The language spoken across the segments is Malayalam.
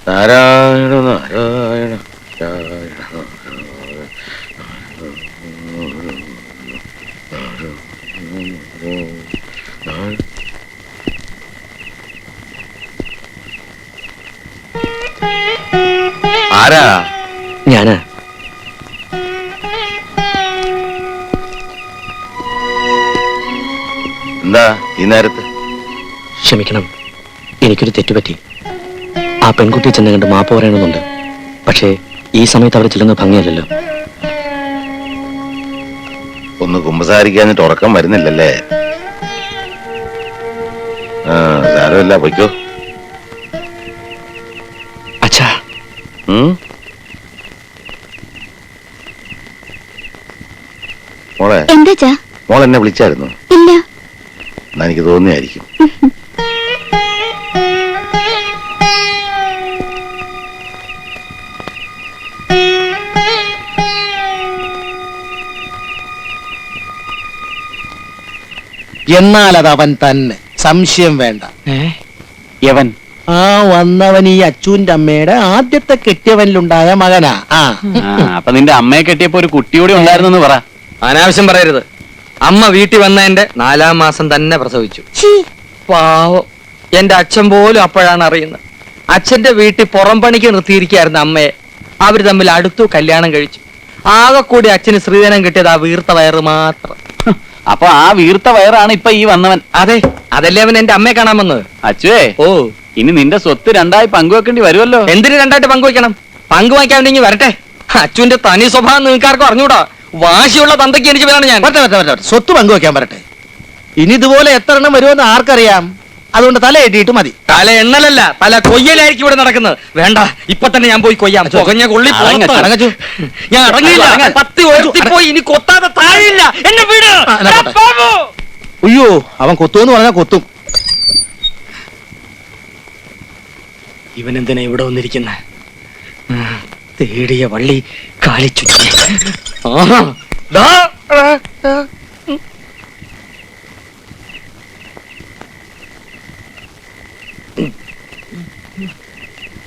നാരായണ നാരായണ നാരായണ. ആരാ? ഞാനാ. എന്താ ഈ നേരത്ത്? ക്ഷമിക്കണം, എനിക്കൊരു തെറ്റുപറ്റി. ആ പെൺകുട്ടിയെ ചെന്ന് കണ്ട് മാപ്പ് പറയണമെന്നുണ്ട്. പക്ഷേ ഈ സമയത്ത് അവർ ചെല്ലുന്നത് ഭംഗിയല്ലല്ലോ. ഒന്ന് കുമ്പസാരിക്കാഞ്ഞിട്ട് ഉറക്കം വരുന്നില്ലല്ലേ? സാരമില്ല, പൊയ്ക്കോ. അച്ഛാ. മോളെ, എന്താ മോൾ എന്നെ വിളിച്ചായിരുന്നു? ഇല്ല. എന്നാ എനിക്ക് തോന്നിയായിരിക്കും. എന്നാൽ അത് അവൻ തന്നെ, സംശയം വേണ്ട. യവൻ ആ വന്നവൻ ഈ അച്ചൂന്റെ അമ്മയുടെ ആദ്യത്തെ കെട്ടിയവനിലുണ്ടായ മകനാ. അപ്പൊ നിന്റെ അമ്മയെ കെട്ടിയപ്പോ ഒരു കുട്ടിയോടെ ഉണ്ടായിരുന്നെന്ന് പറ. അനാവശ്യം പറയരുത്. അമ്മ വീട്ടിൽ വന്നതിന്റെ 4-ാം മാസം തന്നെ പ്രസവിച്ചു. പാവം, എന്റെ അച്ഛൻ പോലും അപ്പോഴാണ് അറിയുന്നത്. അച്ഛന്റെ വീട്ടിൽ പുറം പണിക്ക് നിർത്തിയിരിക്കുകയായിരുന്നു അമ്മയെ. അവര് തമ്മിൽ അടുത്തു കല്യാണം കഴിച്ചു. ആകെ കൂടി അച്ഛന് സ്ത്രീധനം കിട്ടിയത് ആ വീർത്ത വയറ് മാത്രം. അപ്പൊ ആ വീർത്ത വയറാണ് ഇപ്പൊ ഈ വന്നവൻ. അതെ, അതല്ലേ അവൻ എന്റെ അമ്മയെ കാണാൻ വന്നത്. അച്ചുവേ, ഓ, ഇനി നിന്റെ സ്വത്ത് 2ആയി പങ്കുവെക്കേണ്ടി വരുമല്ലോ. എന്തിന് 2ആയിട്ട് പങ്കുവയ്ക്കണം? പങ്കുവയ്ക്കാൻ വേണ്ടി വരട്ടെ. അച്ഛന്റെ തനി സ്വഭാവം നിങ്ങൾക്കാർക്കും അറിഞ്ഞൂടാ. വാശിയുള്ള തന്തയ്ക്ക് എനിക്ക് വേണം. ഞാൻ സ്വത്ത് പങ്കുവെക്കാൻ വരട്ടെ. ഇനി ഇതുപോലെ എത്ര എണ്ണം വരുമെന്ന് ആർക്കറിയാം. അതുകൊണ്ട് തല എട്ടിയിട്ട് മതി. തല എണ്ണലല്ല, തല കൊയ്യലായിരിക്കും ഇവിടെ നടക്കുന്നത്. വേണ്ട, ഇപ്പൊ തന്നെ ഞാൻ പോയി കൊയ്യാം. പുകഞ്ഞ കൊള്ളി ഞാൻ അടങ്ങിയില്ല. 10 ഉയർത്തിപ്പോയി, ഇനി കൊത്താതെ താഴെയില്ല. എന്നെ വീട്. അയ്യോ, അവൻ കൊത്തുമെന്ന് പറഞ്ഞാൽ കൊത്തും. ഇവൻ എന്തിനാ ഇവിടെ വന്നിരിക്കുന്ന? തേടിയ വള്ളി കാലിച്ചു.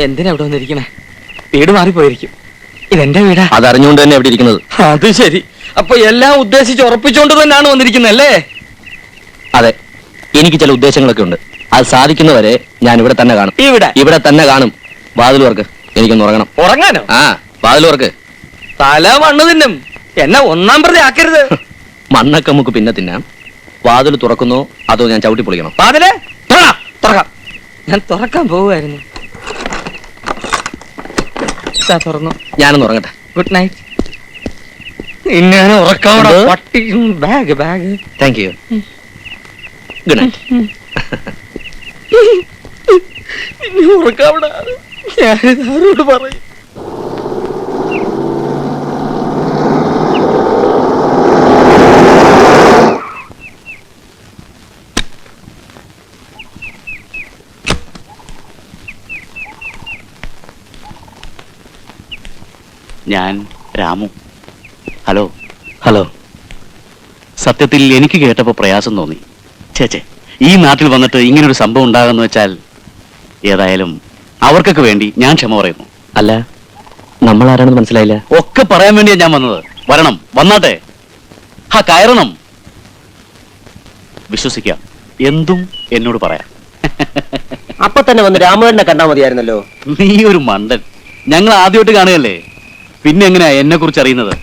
എന്തിനാ ഇവിടെ വന്നിരിക്കണേ? വീട് മാറിപ്പോയിരിക്കും. ഇതെന്റെ വീടാ. അതറിഞ്ഞുകൊണ്ട് തന്നെ എവിടെ ഇരിക്കുന്നത്. അത് ശരി. അപ്പൊ എല്ലാം ഉദ്ദേശിച്ച് ഉറപ്പിച്ചോണ്ട് തന്നെയാണ് വന്നിരിക്കുന്നത്, അതെ, എനിക്ക് ചില ഉദ്ദേശങ്ങളൊക്കെ ഉണ്ട്. അത് സാധിക്കുന്നവരെ ഞാൻ ഇവിടെ തന്നെ കാണും. ഇവിടെ തന്നെ കാണും. വാതിലുവർക്ക്, എനിക്കൊന്ന് ഉറങ്ങണം. ഉറങ്ങാനോ? ആ, വാതിലുവർക്ക്. തല മണ്ണ് തിന്നും. എന്നെ 1-ാം പ്രതി ആക്കരുത്. മണ്ണൊക്കെ നമുക്ക് പിന്നെ തിന്നാം. വാതിൽ തുറക്കുന്നോ അതോ ഞാൻ ചവിട്ടി പൊളിക്കണം? വാതിലേ തുറക്കാം. ഞാൻ തുറക്കാൻ പോവുമായിരുന്നു. തുറന്നു. ഞാനൊന്ന് ഉറങ്ങട്ടെ. Good night. നിന്നെ ഉറക്കാം. Bag bag. Thank you. Good night. നിന്നെ ഉറക്കാവിട. ഞാനിതാരോട് പറയും? ഞാൻ രാമു. ഹലോ. ഹലോ. സത്യത്തിൽ എനിക്ക് കേട്ടപ്പോൾ പ്രയാസം തോന്നി. ചേച്ചേ, ഈ നാട്ടിൽ വന്നിട്ട് ഇങ്ങനൊരു സംഭവം ഉണ്ടാകുന്ന വെച്ചാൽ ഏതായാലും അവർക്കൊക്കെ വേണ്ടി ഞാൻ ക്ഷമ പറയുന്നു. അല്ല, നമ്മൾ ആരാണെന്ന് മനസ്സിലായില്ല. ഒക്കെ പറയാൻ വേണ്ടിയാ ഞാൻ വന്നത്. വരണം, വന്നാട്ടെ. കയറണം. വിശ്വസിക്കാം, എന്തും എന്നോട് പറയാം. അപ്പൊ തന്നെ വന്ന് രാമേട്ടനെ കണ്ടാ മതിയായിരുന്നല്ലോ. നീ ഒരു മണ്ടൻ. ഞങ്ങൾ ആദ്യമായിട്ട് കാണുകയല്ലേ, പിന്നെ എങ്ങനെയാ എന്നെ കുറിച്ച് അറിയുന്നത്?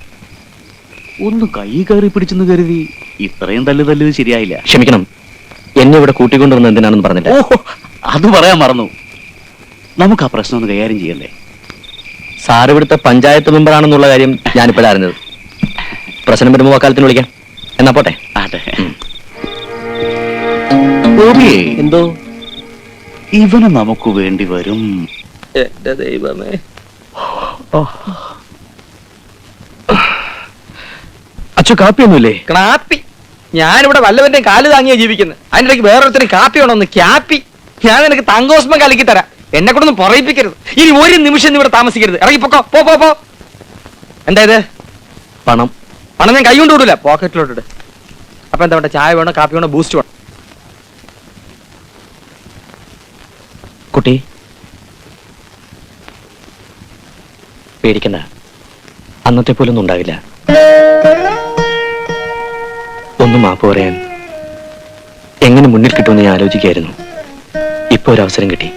ഒന്ന് കൈ കയറി പിടിച്ചെന്ന് കരുതി ഇത്രയും തല്ല് ശരിയായില്ല. ക്ഷമിക്കണം, എന്നെ ഇവിടെ കൂട്ടിക്കൊണ്ടുവന്ന് എന്തിനാണെന്ന് പറഞ്ഞില്ല. ഓഹോ, അത് പറയാൻ മറന്നു. നമുക്ക് ആ പ്രശ്നം ഒന്ന് കൈകാര്യം ചെയ്യല്ലേ? സാർ ഇവിടുത്തെ പഞ്ചായത്ത് മെമ്പറാണെന്നുള്ള കാര്യം ഞാനിപ്പോഴാണ് അറിഞ്ഞത്. പ്രശ്നം വരുമ്പോ വക്കാലത്തിന് വിളിക്കാം. എന്നാ പോട്ടെ. അതെ. എന്തോ ഇവന് നമുക്ക് വേണ്ടി വരും. എന്റെ ദൈവമേ. അച്ഛൻ കാപ്പിയൊന്നുമില്ലേ? കാപ്പി? ഞാനിവിടെ വല്ലവന്റെയും കാല് താങ്ങിയാ ജീവിക്കുന്നത്. അതിൻ്റെ ഇടയ്ക്ക് വേറൊരുത്തരും കാപ്പി വേണമെന്ന്. ക്യാപ്പി? ഞാൻ നിനക്ക് തങ്കോസ്മം കലക്കി തരാം. എന്നെ കൊണ്ടൊന്നും പറയിപ്പിക്കരുത്. ഇനി ഒരു നിമിഷം ഇവിടെ താമസിക്കരുത്. ഇറങ്ങി പൊക്കോ. പോ. എന്താ ഇത്? പണം. പണം ഞാൻ കൈ കൊണ്ട് വിടൂല, പോക്കറ്റിലോട്ടിട്ട്. അപ്പൊ എന്താ വേണ്ട? ചായ വേണോ, കാപ്പി വേണോ, ബൂസ്റ്റ് വേണോ? കുട്ടി, പേടിക്കണ്ട, അന്നത്തെ പോലൊന്നും ഉണ്ടാവില്ല. ഒന്ന് മാപ്പ് പറയാൻ എങ്ങനെ മുന്നിൽ കിട്ടുമെന്ന് ഞാൻ ആലോചിക്കായിരുന്നു. ഇപ്പൊ ഒരു അവസരം കിട്ടി.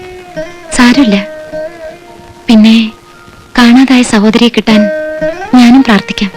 സാരമില്ല. പിന്നെ കാണാതായ സഹോദരിയെ കിട്ടാൻ ഞാനും പ്രാർത്ഥിക്കാം.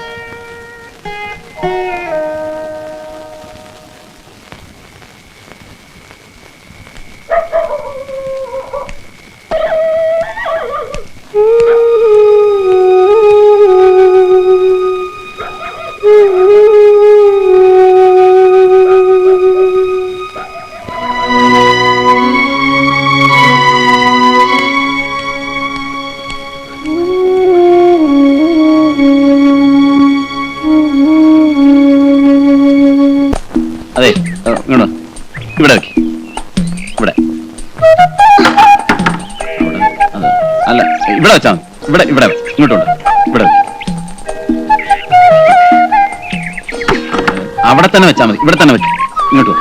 അതെ, ഇങ്ങോട്ട് ഇവിടെ വെക്ക്. ഇവിടെ അത് അല്ല, ഇവിടെ വെച്ചാ മതി. ഇവിടെ ഇവിടെ ഇങ്ങോട്ടുണ്ട്. ഇവിടെ വെക്ക്. അവിടെ തന്നെ വെച്ചാ മതി. ഇവിടെ തന്നെ വെക്ക്. ഇങ്ങോട്ട് വാ.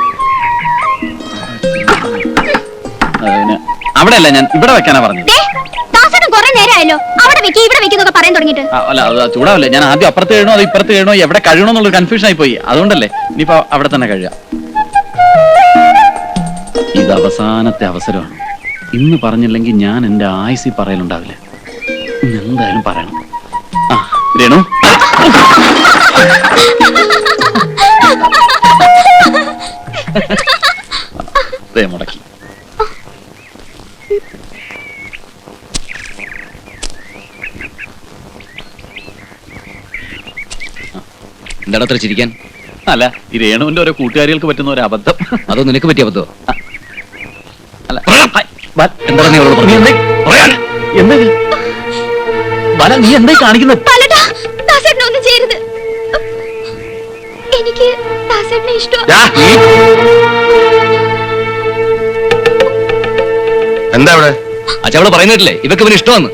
പിന്നെ അവിടെ അല്ല, ഞാൻ ഇവിടെ വെക്കാനാ പറഞ്ഞത്. കുറെ നേരമായല്ലോ അവിടെ വെക്കി ഇവിടെ വെക്കുന്നൊക്കെ പറയാൻ തുടങ്ങിയിട്ട്. അല്ല, അത് ചൂടാവല്ലേ. ഞാൻ ആദ്യം അപ്പുറത്ത് കഴിയണോ അത് ഇപ്പുറത്ത് കഴിയണോ എവിടെ കഴിയണോ എന്നുള്ളൊരു കൺഫ്യൂഷൻ ആയി പോയി. അതുകൊണ്ടല്ലേ. ഇനിയിപ്പോ അവിടെ തന്നെ കഴിയാം. ഇത് അവസാനത്തെ അവസരമാണ്. ഇന്ന് പറഞ്ഞില്ലെങ്കിൽ ഞാൻ എന്റെ ആയുസി പറയലുണ്ടാവില്ല. ഇന്ന് എന്തായാലും പറയണം. ആ രേണു, മുടക്കി. എന്താണ് അത്ര ചിരിക്കാൻ? അല്ല, ഈ രേണുവിന്റെ ഓരോ കൂട്ടുകാരികൾക്ക് പറ്റുന്ന ഒരു അബദ്ധം. അതോ നിനക്ക് പറ്റിയ അബദ്ധോ? അല്ല, എന്താണ് നീ അവളോട് പറഞ്ഞത്? എന്താ ബല, നീ എന്തായി കാണിക്കുന്നത്? ഒന്നും ചെയ്യരുത്. എനിക്ക് ദാസേട്ടനെ ഇഷ്ടമാണ്. എന്താ അവിടെ? അച്ഛവള് പറയുന്നില്ലേ ഇവക്ക് ഇവന് ഇഷ്ടമാണ്.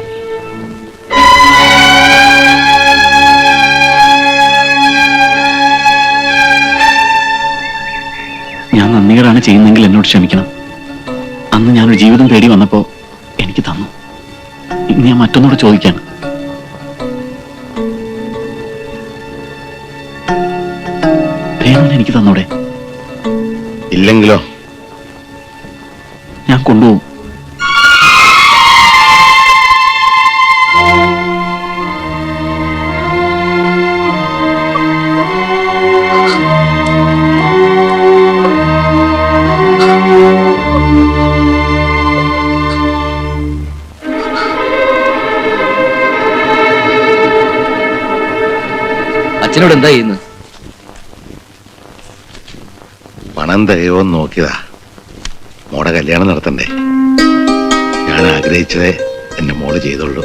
ഞാൻ നന്ദികേടാണ് ചെയ്യുന്നെങ്കിൽ എന്നോട് ക്ഷമിക്കണം. അന്ന് ഞാനൊരു ജീവിതം തേടി വന്നപ്പോ എനിക്ക് തന്നു. ഇന്ന് ഞാൻ മറ്റൊന്നോട് ചോദിക്കാണ്. എനിക്ക് തന്നോടെ? ഇല്ലെങ്കിലോ? ഞാൻ കൊണ്ടുപോകും. അച്ഛനോട് എന്താ ചെയ്യുന്നത്? പണം തികയോന്ന് നോക്കിയതാ. മോടെ കല്യാണം നടത്തണ്ടേ? ഞാൻ ആഗ്രഹിച്ചതേ എന്റെ മോള് ചെയ്തോളൂ.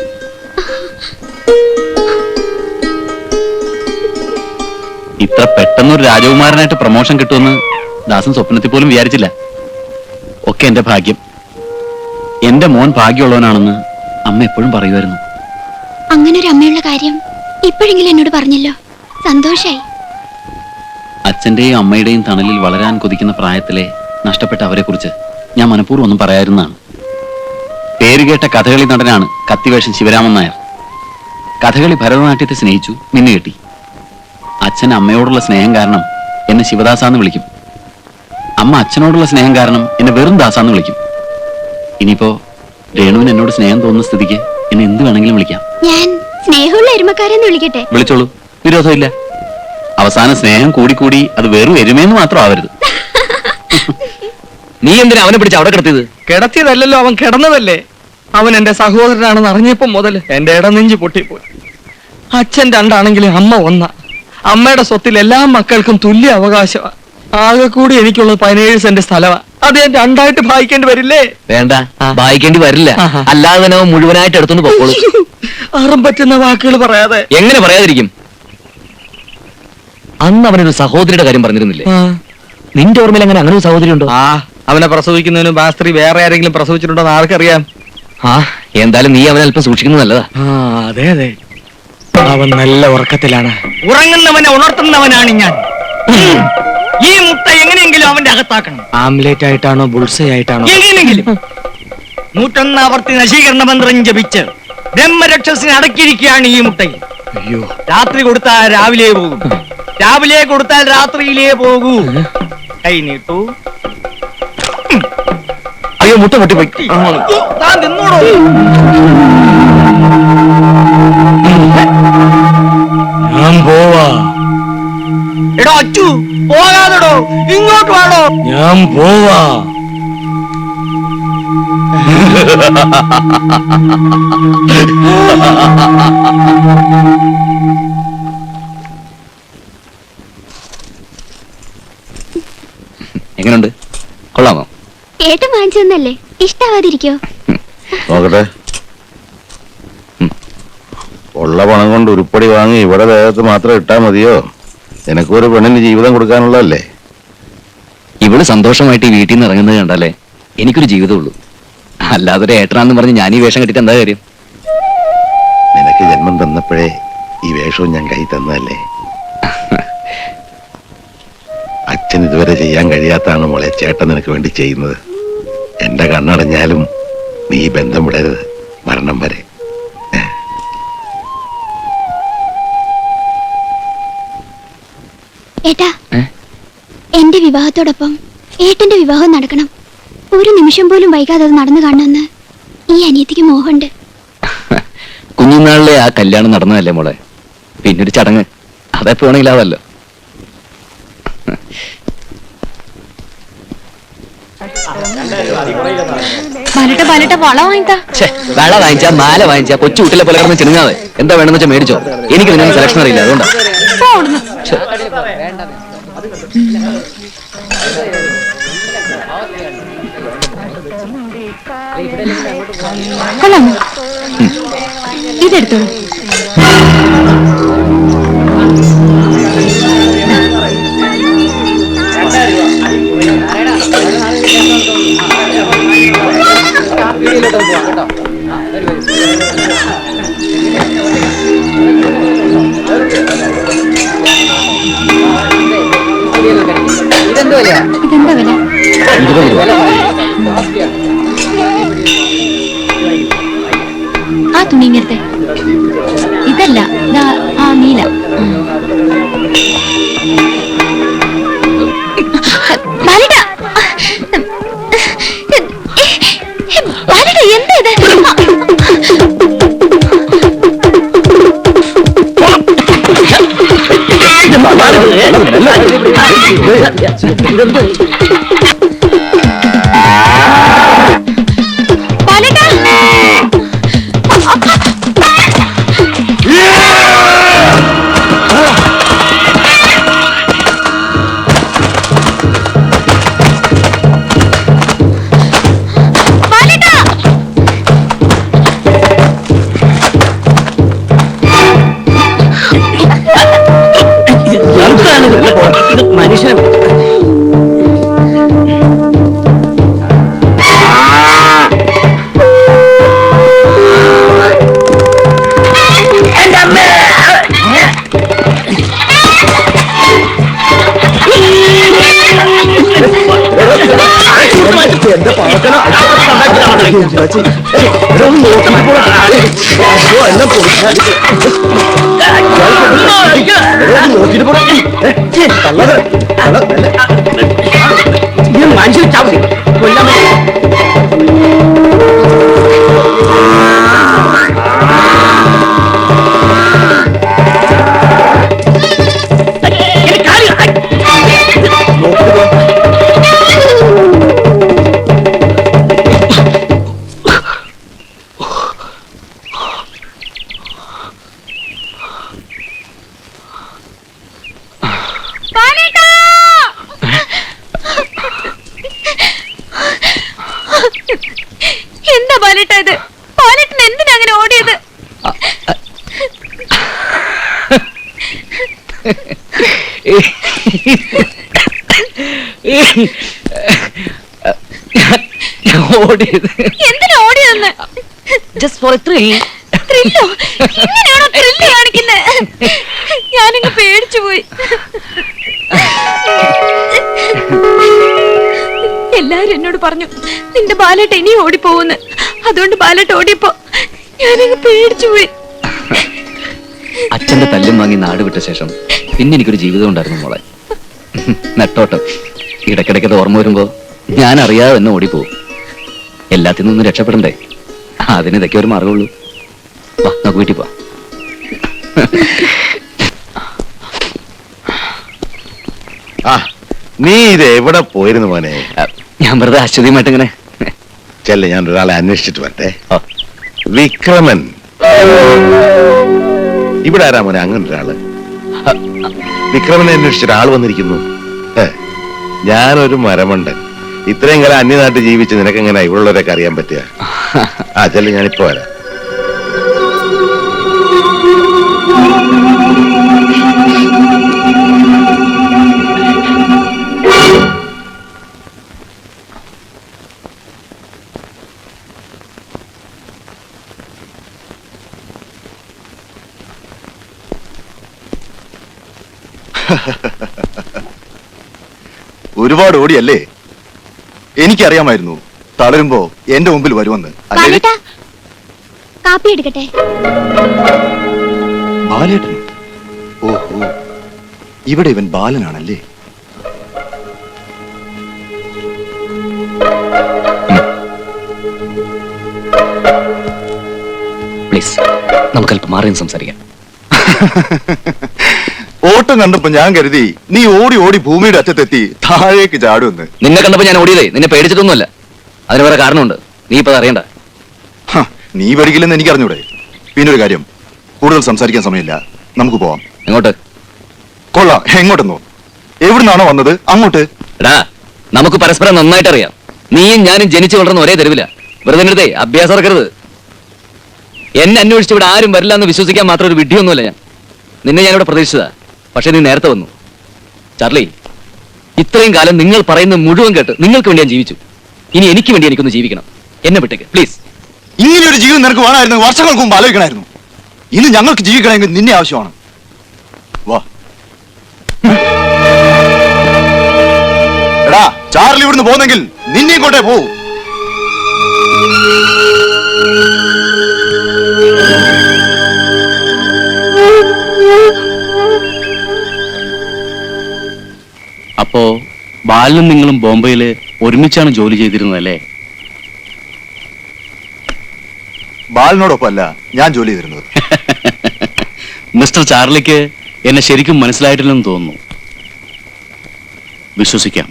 ഇത്ര പെട്ടെന്നൊരു രാജകുമാരനായിട്ട് പ്രൊമോഷൻ കിട്ടുമെന്ന് ദാസൻ സ്വപ്നത്തിൽ പോലും വിചാരിച്ചില്ല. ഒക്കെ എന്റെ ഭാഗ്യം. എന്റെ മോൻ ഭാഗ്യമുള്ളവനാണെന്ന് അമ്മ എപ്പോഴും പറയുമായിരുന്നു. അങ്ങനെ ഒരു അമ്മയുള്ള കാര്യം ഇപ്പോഴെങ്കിലും എന്നോട് പറഞ്ഞല്ലോ. സന്തോഷായി. അച്ഛന്റെയും അമ്മയുടെയും തണലിൽ വളരാൻ കൊതിക്കുന്ന പ്രായത്തിലെ നഷ്ടപ്പെട്ട അവരെ കുറിച്ച് ഞാൻ മനഃപൂർവ്വം ഒന്നും പറയാതിരുന്നതാണ്. പേരുകേട്ട കഥകളി നടനാണ് കത്തിവേഷൻ ശിവരാമൻ നായർ. കഥകളി ഭരതനാട്യത്തെ സ്നേഹിച്ചു, മിന്നുകെട്ടി. അച്ഛൻ അമ്മയോടുള്ള സ്നേഹം കാരണം എന്നെ ശിവദാസാന്ന് വിളിക്കും. അമ്മ അച്ഛനോടുള്ള സ്നേഹം കാരണം എന്നെ വെറും ദാസാന്ന് വിളിക്കും. ഇനിയിപ്പോ രേണുവിന് എന്നോട് സ്നേഹം തോന്നുന്ന സ്ഥിതിക്ക് എന്നെ എന്ത് വേണമെങ്കിലും വിളിക്കാം. ഞാൻ സ്നേഹമുള്ള എരുമക്കാരെന്ന് വിളിക്കട്ടെ? വിളിച്ചോളൂ, വിരോധമില്ല. അവസാന സ്നേഹം കൂടിക്കൂടി അത് വെറും എരുമേന്ന് മാത്രം ആവരുത്. നീ എന്തിനാ അവനെ പിടിച്ച് അവിടെ കിടത്തിയത്? കിടത്തിയതല്ലല്ലോ, അവൻ കിടന്നതല്ലേ. അവൻ എന്റെ സഹോദരനാണെന്ന് അറിഞ്ഞപ്പോ മുതൽ എന്റെ ഇടനെഞ്ച് പൊട്ടിപ്പോയി. അച്ഛൻ രണ്ടാണെങ്കിലും അമ്മ ഒന്നാ. അമ്മയുടെ സ്വത്തിൽ എല്ലാ മക്കൾക്കും തുല്യ അവകാശമാണ്. ആകെ കൂടി എനിക്കുള്ളത് 17 സെന്റ് സ്ഥലമാ. അത് ഞാൻ രണ്ടായിട്ട് ഭാഗിക്കേണ്ടി വരില്ലേ? വേണ്ട, വായിക്കേണ്ടി വരില്ല. അല്ലാതെ തന്നെ അവൻ മുഴുവനായിട്ട് എടുത്തോണ്ട് പൊക്കോളൂ. അറും പറ്റുന്ന വാക്കുകൾ പറയാതെ. എങ്ങനെ പറയാതിരിക്കും? അന്ന് അവനൊരു സഹോദരിയുടെ കാര്യം പറഞ്ഞിരുന്നില്ലേ? നിന്റെ ഓർമ്മയിൽ അങ്ങനെ ഒരു സഹോദരി ഉണ്ടോ? അവനെ പ്രസവിക്കുന്നതിന് ആ സ്ത്രീ വേറെ ആരെങ്കിലും പ്രസവിച്ചിട്ടുണ്ടോ എന്ന് ആർക്കറിയാം? എന്തായാലും നീ അവനെ അല്പം സൂക്ഷിക്കുന്നത് നല്ലതാ. അതെ അതെ, അവൻ നല്ല ഉറക്കത്തിലാണ്. ഉറങ്ങുന്നവനെ ഉണർത്തുന്നവനാണ് ഞാൻ. ഈ മുട്ട എങ്ങനെയെങ്കിലും അവന്റെ അകത്താക്കണം. ആംലേറ്റ് ആയിട്ടാണോ ബുൾസൈ ആയിട്ടാണോ? എങ്ങനെയെങ്കിലും 101 ആവർത്തി നശീകരണ മന്ത്രം ജപിച്ച് ബ്രഹ്മരക്ഷസിനെ അടക്കിയിരിക്കുകയാണ് ഈ മുട്ടയിൽ. അയ്യോ, രാത്രി കൊടുത്താൽ രാവിലെ പോകും, രാവിലെ കൊടുത്താൽ രാത്രിയിലേ പോകൂ. കൈ നീട്ടു. അയ്യോ, മുട്ട പൊട്ടിപ്പോയി. താൻ തിന്നോടോ. ഞാൻ പോവാ. എടോ അച്ചു, പോകാതെടോ, ഇങ്ങോട്ട് വാടോ. ഞാൻ പോവാ. എങ്ങനെയുണ്ട്? കൊള്ളാമോ? ഏട്ടൻ വാങ്ങിച്ചതെന്നല്ലേ, ഇഷ്ടാവാതിരിക്കോ? നോക്കട്ടെ. ഉള്ള പണം കൊണ്ട് ഉരുപ്പടി വാങ്ങി ഇവിടെ ദേഹത്ത് മാത്രം ഇട്ടാ മതിയോ? നിനക്കൊരു പെണ്ണിന് ജീവിതം കൊടുക്കാനുള്ളതല്ലേ? ഇവള് സന്തോഷമായിട്ട് ഈ വീട്ടിൽ നിന്ന് ഇറങ്ങുന്നത് കണ്ടല്ലേ എനിക്കൊരു ജീവിതമുള്ളൂ. അല്ലാതെ ഒരു ഏട്ടനാന്ന് പറഞ്ഞ് ഞാൻ ഈ വേഷം കെട്ടിട്ട് എന്താ കാര്യം? നിനക്ക് ജന്മം തന്നപ്പോഴേ ഈ വേഷവും ഞാൻ കൈ തന്നതല്ലേ. അച്ഛൻ ഇതുവരെ ചെയ്യാൻ കഴിയാത്താണ് മോളെ ചേട്ടൻ നിനക്ക് വേണ്ടി ചെയ്യുന്നത്. എന്റെ കണ്ണടഞ്ഞാലും നീ ബന്ധം വിടരുത്, മരണം വരെ. ഏട്ടാ, എന്റെ വിവാഹത്തോടൊപ്പം ഏട്ടന്റെ വിവാഹം നടക്കണം. ഒരു നിമിഷം പോലും വൈകാതെ അത് നടന്നു കാണണമെന്ന് ഈ അനിയത്തിക്ക് മോഹമുണ്ട്. കുഞ്ഞുനാളിലെ ആ കല്യാണം നടന്നതല്ലേ മോളെ, പിന്നൊരു ചടങ്ങ് അതെപ്പോ വേണമെങ്കിലാവല്ലോ. വള വാങ്ങിച്ചാ മാല വാങ്ങിച്ചാ കൊച്ചു കുട്ടിലെ പോലെ കിടന്ന് ചിണുങ്ങാതെ എന്താ വേണമെന്ന് വെച്ചാൽ മേടിച്ചോ. എനിക്ക് നിങ്ങൾ സെലക്ഷൻ അറിയില്ല, അതുകൊണ്ടാ. കൊള്ളാമോ? ഇതെടുത്തോളൂ. ഇതെന്താ വില? 20 രൂപ. ആ തുണി ഇങ്ങനത്തെ ഇതല്ല, ആ നീല. എന്താ ഇത്? മനുഷ്യൻ മനുഷ്യൻ ചാവി കൊല്ലാൻ എന്താ ബാലേട്ട ഇത്? ബാലേട്ടൻ എന്തിനാ അങ്ങനെ ഓടിയത്? ഓടിയത് എന്തിനാ ഓടിയതെന്ന്? Just for a thrill. ത്രില്ലോ? ഇങ്ങനെയാണോ ത്രില്ല് കാണിക്കുന്നത്? ഞാനിങ്ങ് പേടിച്ചു പോയി. എല്ലാരും എന്നോട് പറഞ്ഞു നിന്റെ ബാലേട്ട ഇനി ഓടിപ്പോവുന്ന്. അതുകൊണ്ട് ബാലേട്ട ഓടിയപ്പോ ഞാനങ്ങ് പേടിച്ചു പോയി. അച്ഛന്റെ തല്ലും വാങ്ങി നാട് വിട്ട ശേഷം പിന്നെ എനിക്കൊരു ജീവിതം ഉണ്ടായിരുന്നു മോളെ. നെട്ടോട്ടം. ഇടയ്ക്കിടയ്ക്ക് അത് ഓർമ്മ വരുമ്പോ ഞാൻ അറിയാതെ തന്നെ ഓടിപ്പോവും. എല്ലാത്തിൽ നിന്നും രക്ഷപ്പെടണ്ടേ? അതിന് ഇതൊക്കെ ഒരു മാർഗമുള്ളൂ. വാ, നമുക്ക് വീട്ടിൽ പോവാം. ആ, നീ ഇത് എവിടെ പോയിരുന്നു മോനെ? ഞാൻ വെറുതെ അശ്വതിയുമായിട്ട് ഇങ്ങനെ. ചെല്ല, ഞാൻ ഒരാളെ അന്വേഷിച്ചിട്ട് വരട്ടെ. ഓ, വിക്രമൻ. ഇവിടെ ആരാ മോനെ അങ്ങനെ ഒരാള്? വിക്രമനെ അന്വേഷിച്ചിട്ട് ആള് വന്നിരിക്കുന്നു. ഞാനൊരു മരമണ്ടൻ. ഇത്രയും കാലം അന്യനാട്ടിൽ ജീവിച്ച് നിനക്കെങ്ങനെ ഇവിടെയുള്ളവരൊക്കെ അറിയാൻ പറ്റുക? ആ ചെല്ല, ഞാനിപ്പോ വരാം. ഒരുപാട് ഓടിയല്ലേ? എനിക്കറിയാമായിരുന്നു തളരുമ്പോ എന്റെ മുമ്പിൽ വരുമെന്ന്. ബാലേട്ടാ, കാപ്പി എടുക്കട്ടെ? ബാലേട്ടൻ? ഓഹോ, ഇവിടെ ഇവൻ ബാലനാണല്ലേ? പ്ലീസ് നമുക്ക് അല്പം മാറി സംസാരിക്കാം. ഓട്ടം കണ്ടപ്പോ ഞാൻ കരുതി നീ ഓടി ഓടി ഭൂമിയുടെ അറ്റത്തെത്തി താഴേക്ക് ചാടുമെന്ന്. നിന്നെ കണ്ടപ്പോ ഞാൻ ഓടിയതേ നിന്നെ പേടിച്ചിട്ടൊന്നുമല്ല. അതിന് വേറെ കാരണമുണ്ട്. നീ ഇപ്പൊ അറിയണ്ട. ഹ, നീ പഠിക്കില്ലെന്ന് എനിക്കറിഞ്ഞൂടെ? പിന്നൊരു കാര്യം, കൂടുതൽ സംസാരിക്കാൻ സമയമില്ല, നമുക്ക് പോവാം. എങ്ങോട്ട്? കൊള്ളാം. എങ്ങോട്ടെന്നോ? എവിടുന്നാണോ വന്നത് അങ്ങോട്ട്. എടാ, നമുക്ക് പരസ്പരം നന്നായിട്ട് അറിയാം. നീയും ഞാനും ജനിച്ചു വളർന്ന ഒരേ തെരുവില. വെറുതെ നിർത്തേ അഭ്യാസം ഇറക്കരുത്. എന്നെ അന്വേഷിച്ച് ഇവിടെ ആരും വരില്ല എന്ന് വിശ്വസിക്കാൻ മാത്രം ഒരു വിഡ്ഢിയൊന്നുമല്ല ഞാൻ. നിന്നെ ഞാനിവിടെ പ്രതീക്ഷിച്ചതാ. പക്ഷെ നീ നേരത്തെ വന്നു. ചാർലി, ഇത്രയും കാലം നിങ്ങൾ പറയുന്നത് മുഴുവൻ കേട്ട് നിങ്ങൾക്ക് വേണ്ടി ഞാൻ ജീവിച്ചു. ഇനി എനിക്ക് വേണ്ടി എനിക്കൊന്ന് ജീവിക്കണം. എന്നെ വിട്ടേക്ക് പ്ലീസ്. ഇങ്ങനെ ഒരു ജീവിതം നിനക്ക് വേണമായിരുന്നു വർഷങ്ങൾക്ക് മുമ്പ് ആലോചിക്കണമായിരുന്നു. ഇന്ന് ഞങ്ങൾക്ക് ജീവിക്കണമെങ്കിൽ നിന്നെ ആവശ്യമാണ്. വാ. എടാ, ചാർലി ഇവിടുന്ന് പോന്നെങ്കിൽ നിന്നെയും കൊണ്ടേ പോവും. അപ്പോ ബാലനും നിങ്ങളും ബോംബെയില് ഒരുമിച്ചാണ് ജോലി ചെയ്തിരുന്നതല്ലേ? ബാലിനോടൊപ്പമല്ല ഞാൻ ജോലി ചെയ്തിരുന്നത്. മിസ്റ്റർ ചാർലിക്ക് എന്നെ ശരിക്കും മനസ്സിലായിട്ടില്ലെന്ന് തോന്നുന്നു. വിശ്വസിക്കാം.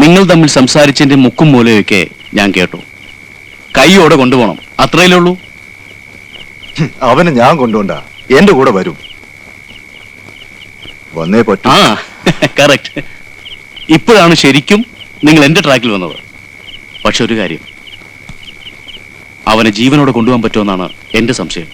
നിങ്ങൾ തമ്മിൽ സംസാരിച്ചതിന്റെ മുക്കും മൂലയൊക്കെ ഞാൻ കേട്ടു. കൈയോടെ കൊണ്ടുപോകണം, അത്രയല്ലേ ഉള്ളൂ. അവനെ ഞാൻ കൊണ്ടുപോണ്ട, എന്റെ കൂടെ വരും. വന്നേ പറ്റൂ. ആ, കറക്റ്റ്. ഇപ്പോഴാണ് ശരിക്കും നിങ്ങൾ എന്റെ ട്രാക്കിൽ വന്നത്. പക്ഷെ ഒരു കാര്യം, അവനെ ജീവനോടെ കൊണ്ടുപോകാൻ പറ്റുമെന്നാണ് എന്റെ സംശയം.